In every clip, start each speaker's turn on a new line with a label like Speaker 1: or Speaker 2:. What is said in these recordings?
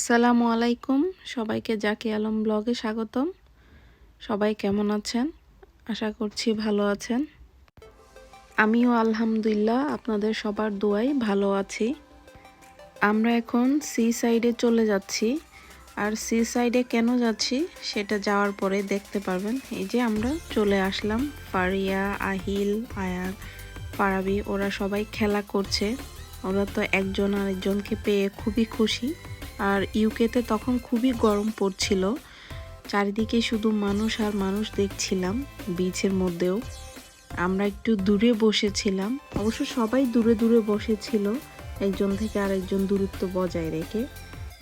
Speaker 1: আসসালামু আলাইকুম, সবাইকে জাকিয়া আলম ব্লগে স্বাগতম। সবাই কেমন আছেন? আশা করছি ভালো আছেন। আমিও আলহামদুলিল্লাহ আপনাদের সবার দোয়ায় ভালো আছি। আমরা এখন সি সাইডে চলে যাচ্ছি। আর সি সাইডে কেন যাচ্ছি সেটা যাওয়ার পরে দেখতে পারবেন। এই যে আমরা চলে আসলাম। ফারিয়া, আহিল, আয়ার, ফারাবি ওরা সবাই খেলা করছে। ওরা তো একজন আরেকজনকে পেয়ে খুবই খুশি। আর ইউকেতে তখন খুবই গরম পড়ছিল, চারিদিকে শুধু মানুষ আর মানুষ দেখছিলাম বিচের মধ্যেও। আমরা একটু দূরে বসেছিলাম, অবশ্য সবাই দূরে দূরে বসেছিল, একজন থেকে আরেকজন দূরত্ব বজায় রেখে।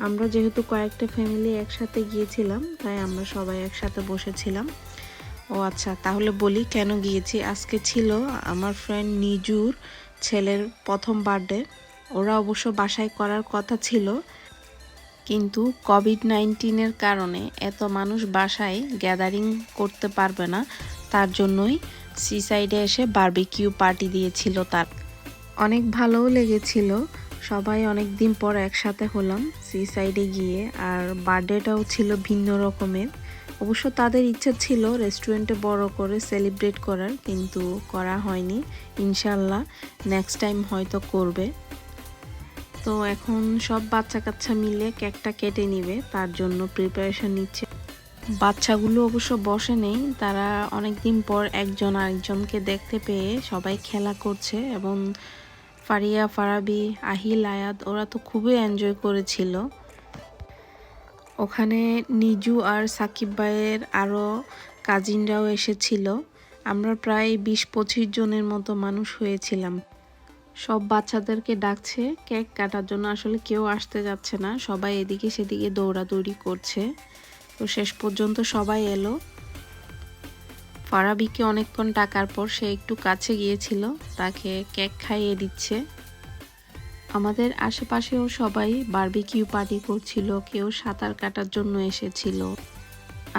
Speaker 1: আমরা যেহেতু কয়েকটা ফ্যামিলি একসাথে গিয়েছিলাম তাই আমরা সবাই একসাথে বসেছিলাম। ও আচ্ছা, তাহলে বলি কেন গিয়েছি। আজকে ছিল আমার ফ্রেন্ড নিজুর ছেলের প্রথম বার্থডে। ওরা অবশ্য বাসায় করার কথা ছিল, কিন্তু কোভিড-19-এর কারণে এত মানুষ বাসায় গ্যাদারিং করতে পারবে না, তার জন্যই সি সাইডে এসে বারবিকিউ পার্টি দিয়েছিল। তার অনেক ভালোও লেগেছিল, সবাই অনেক দিন পর একসাথে হলাম সি সাইডে গিয়ে। আর বার্থডেটাও ছিল ভিন্ন রকমের। অবশ্য তাদের ইচ্ছা ছিল রেস্টুরেন্টে বড় করে সেলিব্রেট করার, কিন্তু করা হয়নি। ইনশাল্লাহ নেক্সট টাইম হয়তো করবে। তো এখন সব বাচ্চা কাচ্চা মিলে কেকটা কেটে নিবে, তার জন্য প্রিপারেশন নিচ্ছে। বাচ্চাগুলো অবশ্য বসে নেই, তারা অনেকদিন পর একজন আরেকজনকে দেখতে পেয়ে সবাই খেলা করছে। এবং ফারিয়া, ফারাবি, আহিল, আয়াত ওরা তো খুবই এনজয় করেছিল। ওখানে নিজু আর সাকিব ভাইয়ের আরও কাজিনরাও এসেছিল। আমরা প্রায় 20-25 জনের মতো মানুষ হয়েছিলাম। সব বাচ্চাদেরকে ডাকছে কেক কাটার জন্য, আসলে কেউ আসতে যাচ্ছে না, সবাই এদিকে সেদিকে দৌড়াদৌড়ি করছে। তো শেষ পর্যন্ত সবাই এলো। ফারাবিকে অনেকক্ষণ ডাকার পর সে একটু কাছে গিয়েছিল, তাকে কেক খাইয়ে দিচ্ছে। আমাদের আশেপাশেও সবাই বারবিকিউ পার্টি করছিল, কেউ সাঁতার কাটার জন্য এসেছিল।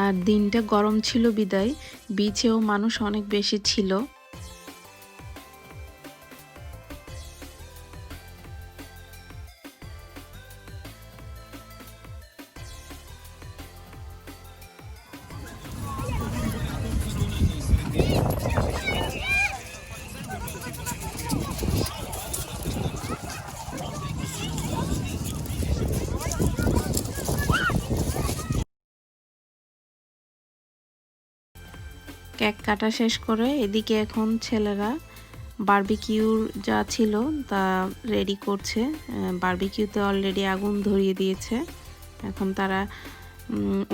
Speaker 1: আর দিনটা গরম ছিল বিদায় বিচেও মানুষ অনেক বেশি ছিল। কেক কাটা শেষ করে এদিকে এখন ছেলেরা বারবিকিউর যা ছিল তা রেডি করছে। বারবিকিউতে অলরেডি আগুন ধরিয়ে দিয়েছে, এখন তারা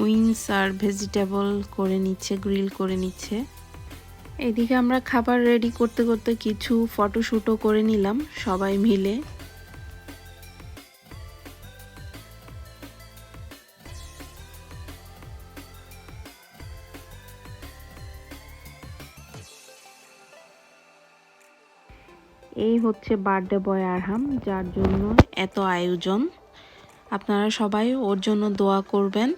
Speaker 1: উইংস আর ভেজিটেবল করে নিচ্ছে, গ্রিল করে নিচ্ছে। এদিকে আমরা খাবার রেডি করতে করতে কিছু ফটোশ্যুটও করে নিলাম সবাই মিলে। এই হচ্ছে বার্থডে বয় আরহাম, যার জন্য এত আয়োজন। আপনারা সবাই ওর জন্য দোয়া করবেন।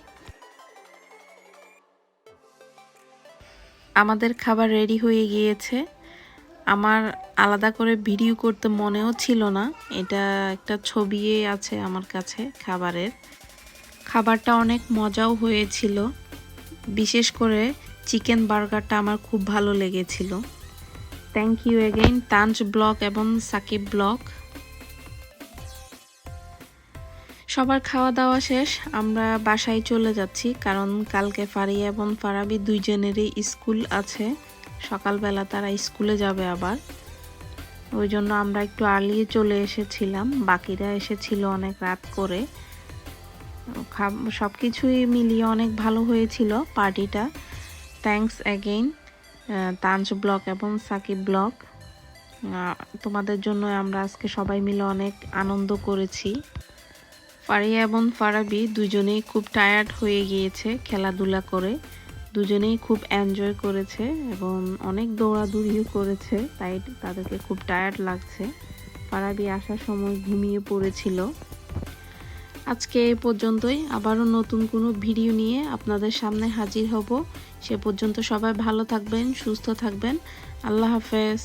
Speaker 1: আমাদের খাবার রেডি হয়ে গিয়েছে। আমার আলাদা করে ভিডিও করতে মনেও ছিল না, এটা একটা ছবি আছে আমার কাছে খাবারের। খাবারটা অনেক মজাও হয়েছিল, বিশেষ করে চিকেন বার্গারটা আমার খুব ভালো লেগেছিল। থ্যাংক ইউ এগেইন তানজ ব্লগ এবং সাকিব ব্লগ। সবার খাওয়া দাওয়া শেষ, আমরা বাসায় চলে যাচ্ছি, কারণ কালকে ফারিয়া এবং ফারাবি দুইজনেরই স্কুল আছে। সকালবেলা তারা স্কুলে যাবে আবার, ওই জন্য আমরা একটু আর্লি চলে এসেছিলাম, বাকিরা এসেছিল অনেক রাত করে। সব কিছুই মিলিয়ে অনেক ভালো হয়েছিল পার্টিটা। থ্যাংকস অ্যাগেইন তানজ ব্লগ এবং সাকিব ব্লগ, তোমাদের জন্য আমরা আজকে সবাই মিলে অনেক আনন্দ করেছি। ফারিয়া এবং ফারাবি দুজনেই খুব টায়ার্ড হয়ে গিয়েছে খেলাধুলা করে, দুজনেই খুব এনজয় করেছে এবং অনেক দৌড়াদৌড়িও করেছে, তাই তাদেরকে খুব টায়ার্ড লাগছে। ফারাবি আসার সময় ঘুমিয়ে পড়েছিল। আজকে এই পর্যন্তই, আবারও নতুন কোনো ভিডিও নিয়ে আপনাদের সামনে হাজির হব। সে পর্যন্ত সবাই ভালো থাকবেন, সুস্থ থাকবেন। আল্লাহ হাফেজ।